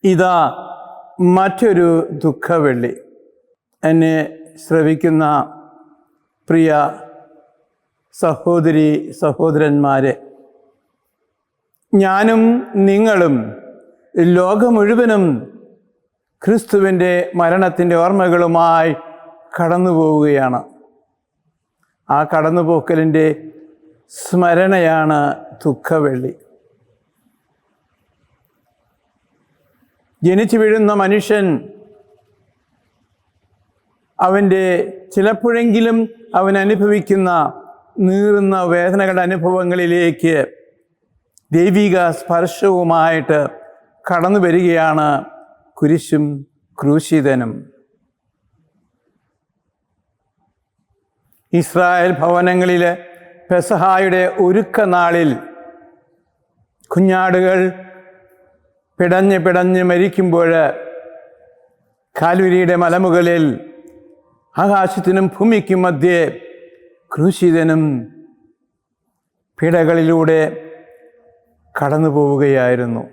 ഇതാ മറ്റൊരു ദുഃഖവെള്ളി. എന്നെ ശ്രവിക്കുന്ന പ്രിയ സഹോദരി സഹോദരന്മാരെ, ഞാനും നിങ്ങളും ലോകം മുഴുവനും ക്രിസ്തുവിൻ്റെ മരണത്തിൻ്റെ ഓർമ്മകളുമായി കടന്നു പോവുകയാണ്. ആ കടന്നുപോക്കലിൻ്റെ സ്മരണയാണ് ദുഃഖവെള്ളി. ജനിച്ചു വീഴുന്ന മനുഷ്യൻ അവൻ്റെ ചിലപ്പോഴെങ്കിലും അവൻ അനുഭവിക്കുന്ന നീറുന്ന വേദനകളുടെ അനുഭവങ്ങളിലേക്ക് ദൈവിക സ്പർശവുമായിട്ട് കടന്നു വരികയാണ് കുരിശും ക്രൂശിതനും. ഇസ്രായേൽ ഭവനങ്ങളിൽ പെസഹായുടെ ഒരുക്കനാളിൽ കുഞ്ഞാടുകൾ പിടഞ്ഞ് മരിക്കുമ്പോൾ കാൽവരിയുടെ മലമുകളിൽ ആകാശത്തിനും ഭൂമിക്കും മധ്യേ ക്രൂശിതനും പിടകളിലൂടെ കടന്നു പോവുകയായിരുന്നു.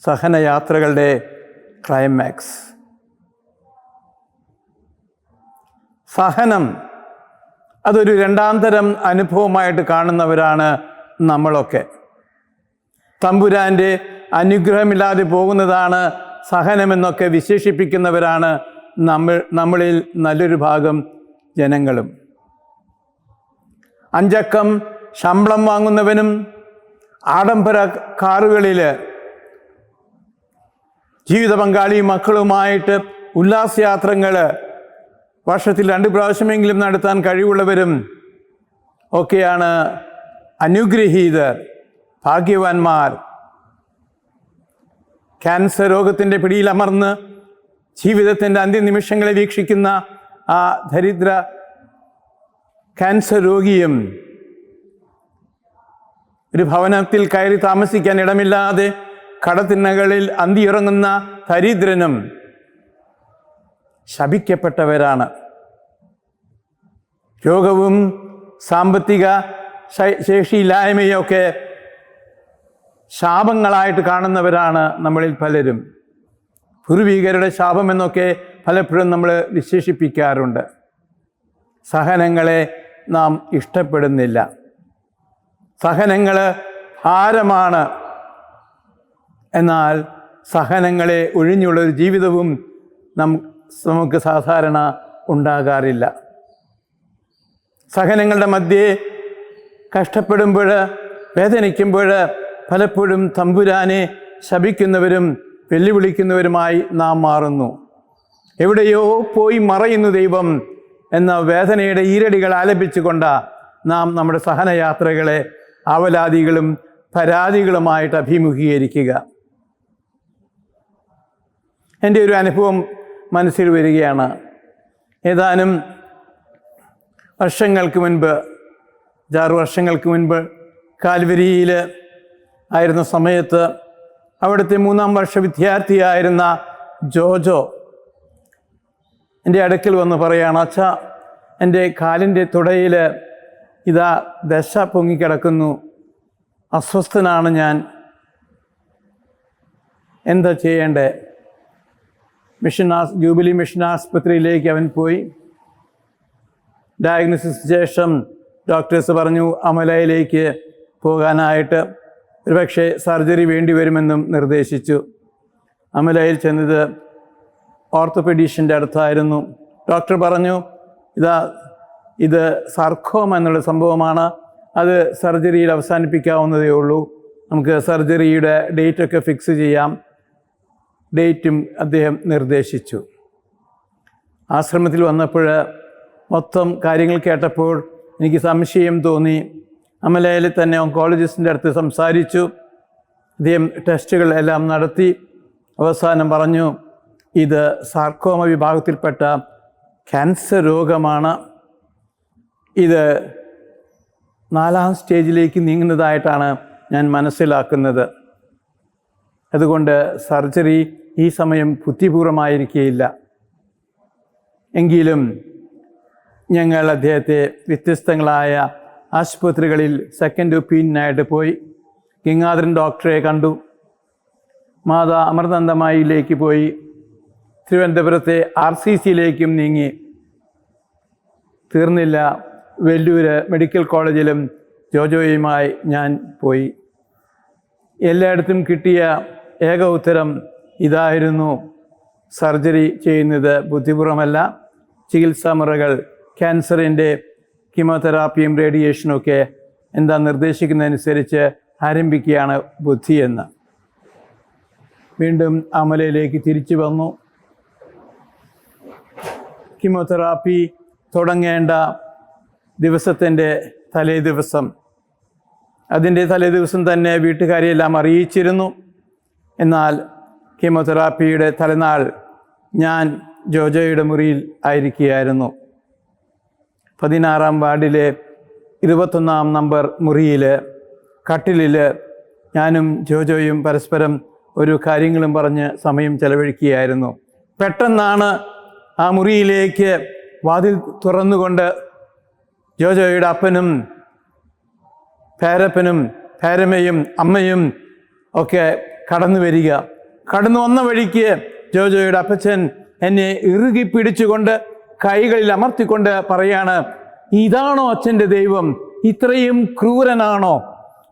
സഹനയാത്രകളുടെ ക്ലൈമാക്സ്. സഹനം അതൊരു രണ്ടാം തരം അനുഭവമായിട്ട് കാണുന്നവരാണ് നമ്മളൊക്കെ. തമ്പുരാൻ്റെ അനുഗ്രഹമില്ലാതെ പോകുന്നതാണ് സഹനമെന്നൊക്കെ വിശേഷിപ്പിക്കുന്നവരാണ് നമ്മളിൽ നല്ലൊരു ഭാഗം ജനങ്ങളും. 5 അക്കം ശമ്പളം വാങ്ങുന്നവനും ആഡംബര കാറുകളിൽ ജീവിത പങ്കാളിയും മക്കളുമായിട്ട് ഉല്ലാസയാത്രകൾ വർഷത്തിൽ 2 പ്രാവശ്യമെങ്കിലും നടത്താൻ കഴിവുള്ളവരും ഒക്കെയാണ് അനുഗ്രഹീതർ, ഭാഗ്യവാന്മാർ. ക്യാൻസർ രോഗത്തിൻ്റെ പിടിയിലമർന്ന് ജീവിതത്തിൻ്റെ അന്ത്യനിമിഷങ്ങളെ വീക്ഷിക്കുന്ന ആ ദരിദ്ര ക്യാൻസർ രോഗിയും ഒരു ഭവനത്തിൽ കയറി താമസിക്കാൻ ഇടമില്ലാതെ കടത്തിണ്ണകളിൽ അന്തിയിറങ്ങുന്ന ദരിദ്രനും ശപിക്കപ്പെട്ടവരാണ്. രോഗവും സാമ്പത്തിക ശേഷിയില്ലായ്മയൊക്കെ ശാപങ്ങളായിട്ട് കാണുന്നവരാണ് നമ്മളിൽ പലരും. പൂർവികരുടെ ശാപമെന്നൊക്കെ പലപ്പോഴും നമ്മൾ വിശേഷിപ്പിക്കാറുണ്ട്. സഹനങ്ങളെ നാം ഇഷ്ടപ്പെടുന്നില്ല. സഹനങ്ങൾ ഭാരമാണ്. എന്നാൽ സഹനങ്ങളെ ഒഴിഞ്ഞുള്ളൊരു ജീവിതവും നമുക്ക് സാധാരണ ഉണ്ടാകാറില്ല. സഹനങ്ങളുടെ മധ്യേ കഷ്ടപ്പെടുമ്പോൾ, വേദനിക്കുമ്പോൾ പലപ്പോഴും തമ്പുരാനെ ശപിക്കുന്നവരും വെല്ലുവിളിക്കുന്നവരുമായി നാം മാറുന്നു. എവിടെയോ പോയി മറയുന്നു ദൈവം എന്ന വേദനയുടെ ഈരടികൾ ആലപിച്ചുകൊണ്ട് നാം നമ്മുടെ സഹനയാത്രകളെ ആവലാദികളും പരാതികളുമായിട്ട് അഭിമുഖീകരിക്കുക. എൻ്റെ ഒരു അനുഭവം മനസ്സിൽ വരികയാണ്. ഏതാനും വർഷങ്ങൾക്ക് മുൻപ്, 6 വർഷങ്ങൾക്ക് മുൻപ് കാൽവരിയിൽ ആയിരുന്ന സമയത്ത് അവിടുത്തെ 3-ാം വർഷ വിദ്യാർത്ഥിയായിരുന്ന ജോജോ എൻ്റെ അടുക്കൽ വന്ന് പറയുകയാണ്, അച്ഛാ, എൻ്റെ കാലിൻ്റെ തുടയിൽ ഇതാ ദശ പൊങ്ങിക്കിടക്കുന്നു, അസ്വസ്ഥനാണ് ഞാൻ, എന്താ ചെയ്യേണ്ടേ? ജൂബിലി മിഷൻ ആസ്പത്രിയിലേക്ക് അവൻ പോയി. ഡയഗ്നോസിസ് ശേഷം ഡോക്ടേഴ്സ് പറഞ്ഞു അമലയിലേക്ക് പോകാനായിട്ട്, ഒരുപക്ഷെ സർജറി വേണ്ടി വരുമെന്നും നിർദ്ദേശിച്ചു. അമലയിൽ ചെന്നത് ഓർത്തോപെഡീഷ്യൻ്റെ അടുത്തായിരുന്നു. ഡോക്ടർ പറഞ്ഞു, ഇത് സർക്കോമ എന്നുള്ള സംഭവമാണ്, അത് സർജറിയിൽ അവസാനിപ്പിക്കാവുന്നതേ ഉള്ളൂ, നമുക്ക് സർജറിയുടെ ഡേറ്റൊക്കെ ഫിക്സ് ചെയ്യാം. ഡേറ്റും അദ്ദേഹം നിർദ്ദേശിച്ചു. ആശ്രമത്തിൽ വന്നപ്പോൾ മൊത്തം കാര്യങ്ങൾ കേട്ടപ്പോൾ എനിക്ക് സംശയം തോന്നി. അമലയിൽ തന്നെ ഓങ്കോളജിസ്റ്റിൻ്റെ അടുത്ത് സംസാരിച്ചു. അദ്ദേഹം ടെസ്റ്റുകൾ എല്ലാം നടത്തി. അവസാനം പറഞ്ഞു, ഇത് സാർക്കോമ വിഭാഗത്തിൽപ്പെട്ട ക്യാൻസർ രോഗമാണ്, ഇത് 4-ാം സ്റ്റേജിലേക്ക് നീങ്ങുന്നതായിട്ടാണ് ഞാൻ മനസ്സിലാക്കുന്നത്. അതുകൊണ്ട് സർജറി ഈ സമയം ബുദ്ധിപൂർവമായിരിക്കുകയില്ല. എങ്കിലും ഞങ്ങൾ അദ്ദേഹത്തെ വ്യത്യസ്തങ്ങളായ ആശുപത്രികളിൽ സെക്കൻഡ് ഒപ്പീനിയനായിട്ട് പോയി ഗംഗാധരൻ ഡോക്ടറെ കണ്ടു. മാതാ അമൃതാനന്ദമയിലേക്ക് പോയി. തിരുവനന്തപുരത്തെ RCCയിലേക്കും നീങ്ങി. തീർന്നില്ല, വെല്ലൂര് മെഡിക്കൽ കോളേജിലും ജോജോയുമായി ഞാൻ പോയി. എല്ലായിടത്തും കിട്ടിയ ഏക ഉത്തരം ഇതായിരുന്നു: സർജറി ചെയ്യുന്നത് ബുദ്ധിപൂർവമല്ല. ചികിത്സാ മുറകൾ, ക്യാൻസറിൻ്റെ കീമോതെറാപ്പിയും റേഡിയേഷനും ഒക്കെ എന്താ നിർദ്ദേശിക്കുന്നതനുസരിച്ച് ആരംഭിക്കുകയാണ് ബുദ്ധിയെന്ന്. വീണ്ടും അമലയിലേക്ക് തിരിച്ചു വന്നു. കീമോതെറാപ്പി തുടങ്ങേണ്ട ദിവസത്തിൻ്റെ തലേ ദിവസം, അതിൻ്റെ തലേ ദിവസം തന്നെ വീട്ടുകാരെയെല്ലാം അറിയിച്ചിരുന്നു. എന്നാൽ കീമോതെറാപ്പിയുടെ തലേനാൾ ഞാൻ ജോജോയുടെ മുറിയിൽ ആയിരിക്കുകയായിരുന്നു. 16-ാം വാർഡിലെ 21-ാം നമ്പർ മുറിയിൽ കട്ടിലിൽ ഞാനും ജോജോയും പരസ്പരം ഒരു കാര്യങ്ങളും പറഞ്ഞ് സമയം ചെലവഴിക്കുകയായിരുന്നു. പെട്ടെന്നാണ് ആ മുറിയിലേക്ക് വാതിൽ തുറന്നുകൊണ്ട് ജോജോയുടെ അപ്പനും പേരപ്പനും പേരമ്മയും അമ്മയും ഒക്കെ കടന്നു വരിക. കടന്നു വന്ന വഴിക്ക് ജോജോയുടെ അപ്പച്ചൻ എന്നെ ഇറുകി പിടിച്ചുകൊണ്ട് കൈകളിൽ അമർത്തിക്കൊണ്ട് പറയാണ്, ഇതാണോ അച്ഛൻ്റെ ദൈവം? ഇത്രയും ക്രൂരനാണോ?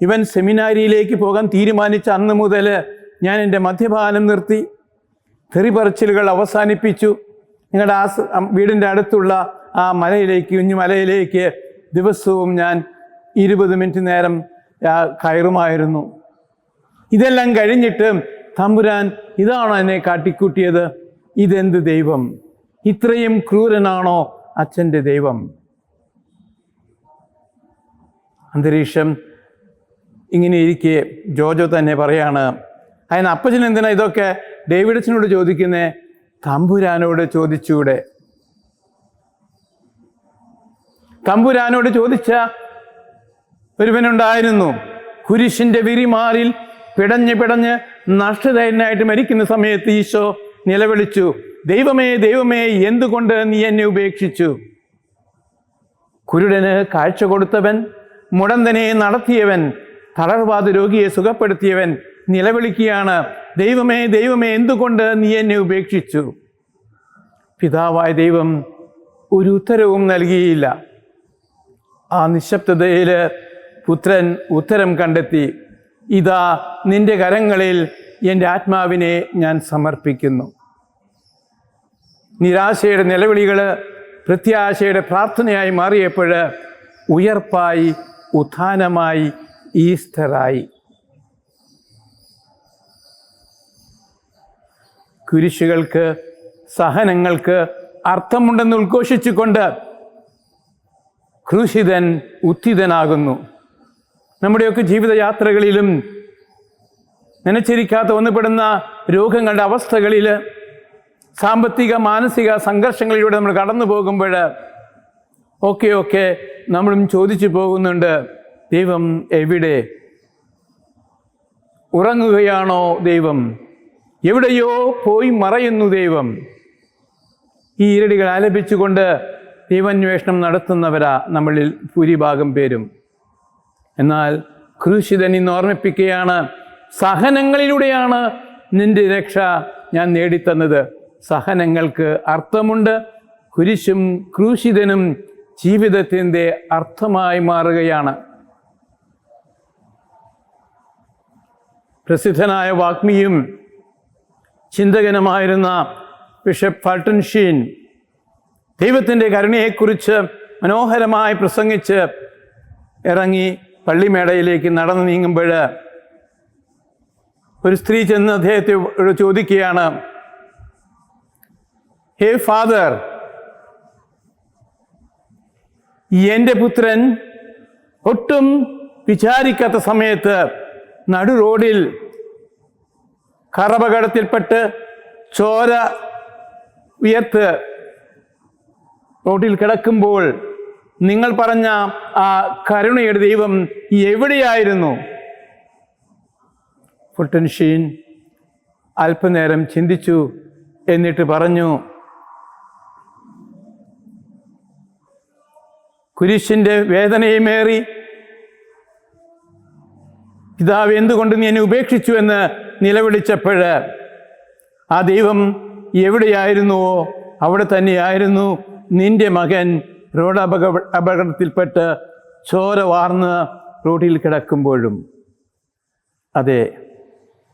ഇവൻ സെമിനാരിയിലേക്ക് പോകാൻ തീരുമാനിച്ച അന്ന് മുതൽ ഞാൻ എൻ്റെ മദ്യപാനം നിർത്തി, തെറിപറച്ചിലുകൾ അവസാനിപ്പിച്ചു. നിങ്ങളുടെ വീടിൻ്റെ അടുത്തുള്ള ആ മലയിലേക്ക്, കുഞ്ഞുമലയിലേക്ക് ദിവസവും ഞാൻ 20 മിനിറ്റ് നേരം കയറുമായിരുന്നു. ഇതെല്ലാം കഴിഞ്ഞിട്ട് തമ്പുരാൻ ഇതാണോ എന്നെ കാട്ടിക്കൂട്ടിയത്? ഇതെന്ത് ദൈവം? ഇത്രയും ക്രൂരനാണോ അച്ഛൻ്റെ ദൈവം? അന്തരീക്ഷം ഇങ്ങനെ ഇരിക്കെ ജോജോ തന്നെ പറയാണ്, അതിന് അപ്പച്ചൻ എന്തിനാ ഇതൊക്കെ ഡേവിഡച്ചനോട് ചോദിക്കുന്നേ? തമ്പുരാനോട് ചോദിച്ചൂടെ? തമ്പുരാനോട് ചോദിച്ച ഒരുവനുണ്ടായിരുന്നു. കുരിശിൻ്റെ വിരിമാറിൽ പിടഞ്ഞ് പിടഞ്ഞ് നഷ്ടതനായിട്ട് മരിക്കുന്ന സമയത്ത് ഈശോ നിലവിളിച്ചു, ദൈവമേ ദൈവമേ എന്തുകൊണ്ട് നീ എന്നെ ഉപേക്ഷിച്ചു? കുരുടന് കാഴ്ച കൊടുത്തവൻ, മുടന്തനെ നടത്തിയവൻ, തളർവാദ രോഗിയെ സുഖപ്പെടുത്തിയവൻ നിലവിളിക്കുകയാണ്, ദൈവമേ ദൈവമേ എന്തുകൊണ്ട് നീ എന്നെ ഉപേക്ഷിച്ചു? പിതാവായ ദൈവം ഒരു ഉത്തരവും നൽകിയില്ല. ആ നിശബ്ദതയിൽ പുത്രൻ ഉത്തരം കണ്ടെത്തി, ഇതാ നിന്റെ കരങ്ങളിൽ എൻ്റെ ആത്മാവിനെ ഞാൻ സമർപ്പിക്കുന്നു. നിരാശയുടെ നിലവിളികൾ പ്രത്യാശയുടെ പ്രാർത്ഥനയായി മാറിയപ്പോൾ ഉയർപ്പായി, ഉത്ഥാനമായി, ഈസ്റ്ററായി. കുരിശുകൾക്ക്, സഹനങ്ങൾക്ക് അർത്ഥമുണ്ടെന്ന് ഉദ്ഘോഷിച്ചുകൊണ്ട് ക്രൂശിതൻ ഉത്ഥിതനാകുന്നു. നമ്മുടെയൊക്കെ ജീവിതയാത്രകളിലും നനച്ചിരിക്കാത്ത ഒന്നുപെടുന്ന രോഗങ്ങളുടെ അവസ്ഥകളിൽ, സാമ്പത്തിക മാനസിക സംഘർഷങ്ങളിലൂടെ നമ്മൾ കടന്നു പോകുമ്പോൾ ഒക്കെ നമ്മളും ചോദിച്ചു പോകുന്നുണ്ട്, ദൈവം എവിടെ? ഉറങ്ങുകയാണോ ദൈവം? എവിടെയോ പോയി മറയുന്നു ദൈവം? ഈ ഇരടികൾ ആലപിച്ചുകൊണ്ട് ദൈവാന്വേഷണം നടത്തുന്നവരാ നമ്മളിൽ ഭൂരിഭാഗം പേരും. എന്നാൽ ക്രൂശിതൻ ഇന്ന് ഓർമ്മിപ്പിക്കുകയാണ്, സഹനങ്ങളിലൂടെയാണ് നിന്റെ രക്ഷ ഞാൻ നേടിത്തന്നത്. സഹനങ്ങൾക്ക് അർത്ഥമുണ്ട്. കുരിശും ക്രൂശിതനും ജീവിതത്തിൻ്റെ അർത്ഥമായി മാറുകയാണ്. പ്രസിദ്ധനായ വാഗ്മിയും ചിന്തകനുമായിരുന്ന ബിഷപ്പ് ഫൾട്ടൻ ഷീൻ ദൈവത്തിൻ്റെ കരുണയെക്കുറിച്ച് മനോഹരമായി പ്രസംഗിച്ച് ഇറങ്ങി പള്ളിമേടയിലേക്ക് നടന്നു നീങ്ങുമ്പോൾ ഒരു സ്ത്രീ ചെന്ന് അദ്ദേഹത്തെ ചോദിക്കുകയാണ്, ഹേ ഫാദർ, എൻ്റെ പുത്രൻ ഒട്ടും വിചാരിക്കാത്ത സമയത്ത് നടു റോഡിൽ കറപകടത്തിൽപ്പെട്ട് ചോര ഉയർത്ത് റോഡിൽ കിടക്കുമ്പോൾ നിങ്ങൾ പറഞ്ഞ ആ കരുണയുടെ ദൈവം എവിടെയായിരുന്നു? ഫുൾട്ടൻ ഷീൻ അല്പനേരം ചിന്തിച്ചു. എന്നിട്ട് പറഞ്ഞു, കുരിശിൻ്റെ വേദനയുമേറി പിതാവ് എന്തുകൊണ്ട് നീ എന്നെ ഉപേക്ഷിച്ചു എന്ന് നിലവിളിച്ചപ്പോൾ ആ ദൈവം എവിടെയായിരുന്നുവോ അവിടെ തന്നെയായിരുന്നു നിന്റെ മകൻ റോഡ് അപകടത്തിൽപ്പെട്ട് ചോര വാർന്ന് റോഡിൽ കിടക്കുമ്പോഴും. അതെ,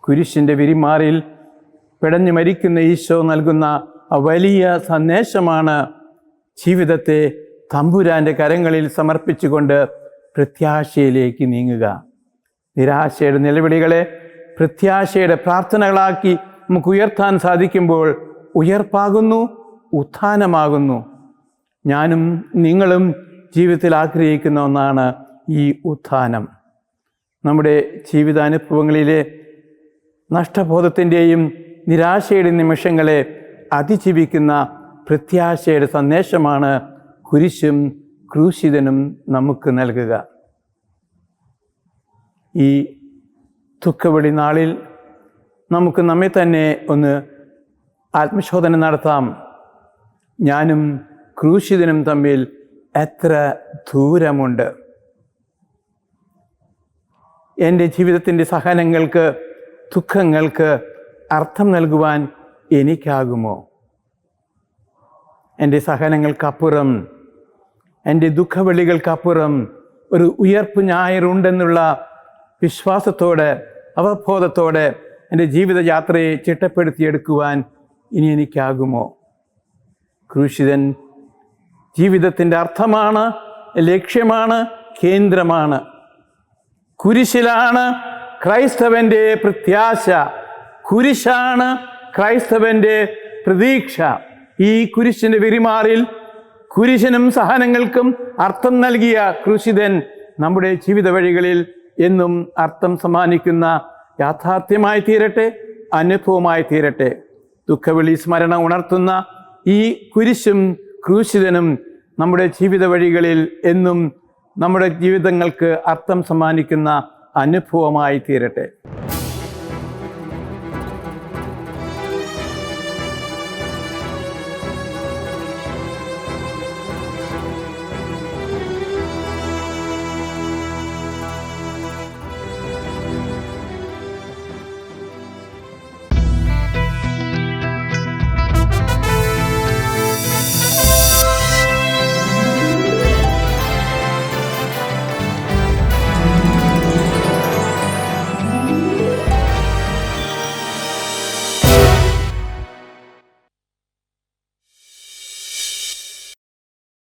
കുരിശിൻ്റെ വിരിമാറിൽ പിടഞ്ഞു മരിക്കുന്ന ഈശോ നൽകുന്ന ആ വലിയ സന്ദേശമാണ് ജീവിതത്തെ തമ്പുരാൻ്റെ കരങ്ങളിൽ സമർപ്പിച്ചുകൊണ്ട് പ്രത്യാശയിലേക്ക് നീങ്ങുക. നിരാശയുടെ നിലവിളികളെ പ്രത്യാശയുടെ പ്രാർത്ഥനകളാക്കി നമുക്ക് ഉയർത്താൻ സാധിക്കുമ്പോൾ ഉയർപ്പാകുന്നു, ഉത്ഥാനമാകുന്നു. ഞാനും നിങ്ങളും ജീവിതത്തിൽ ആഗ്രഹിക്കുന്ന ഒന്നാണ് ഈ ഉത്ഥാനം. നമ്മുടെ ജീവിതാനുഭവങ്ങളിലെ നഷ്ടബോധത്തിൻ്റെയും നിരാശയുടെ നിമിഷങ്ങളെ അതിജീവിക്കുന്ന പ്രത്യാശയുടെ സന്ദേശമാണ് കുരിശും ക്രൂശിതനും നമുക്ക് നൽകുക. ഈ ദുഃഖവെളി നാളിൽ നമുക്ക് നമ്മെ തന്നെ ഒന്ന് ആത്മശോധന നടത്താം. ഞാനും ക്രൂശിതനും തമ്മിൽ എത്ര ദൂരമുണ്ട്? എൻ്റെ ജീവിതത്തിൻ്റെ സഹനങ്ങൾക്ക്, ദുഃഖങ്ങൾക്ക് അർത്ഥം നൽകുവാൻ എനിക്കാകുമോ? എൻ്റെ സഹനങ്ങൾക്കപ്പുറം, എൻ്റെ ദുഃഖവെളികൾക്കപ്പുറം ഒരു ഉയർപ്പ് ഞായറുണ്ടെന്നുള്ള വിശ്വാസത്തോടെ, അവബോധത്തോടെ എൻ്റെ ജീവിതയാത്രയെ ചിട്ടപ്പെടുത്തിയെടുക്കുവാൻ ഇനി എനിക്കാകുമോ? ക്രൂശിതൻ ജീവിതത്തിൻ്റെ അർത്ഥമാണ്, ലക്ഷ്യമാണ്, കേന്ദ്രമാണ്. കുരിശിലാണ് ക്രൈസ്തവൻ്റെ പ്രത്യാശ, കുരിശാണ് ക്രൈസ്തവൻ്റെ പ്രതീക്ഷ. ഈ കുരിശിൻ്റെ വിരിമാറിൽ കുരിശിനും സഹനങ്ങൾക്കും അർത്ഥം നൽകിയ ക്രൂശിതൻ നമ്മുടെ ജീവിത വഴികളിൽ എന്നും അർത്ഥം സമ്മാനിക്കുന്ന യാഥാർത്ഥ്യമായി തീരട്ടെ, അനുഭവമായി തീരട്ടെ. ദുഃഖവെളി സ്മരണ ഉണർത്തുന്ന ഈ കുരിശും ക്രൂശിതനും നമ്മുടെ ജീവിത വഴികളിൽ എന്നും നമ്മുടെ ജീവിതങ്ങൾക്ക് അർത്ഥം സമ്മാനിക്കുന്ന അനുഭവമായി തീരട്ടെ.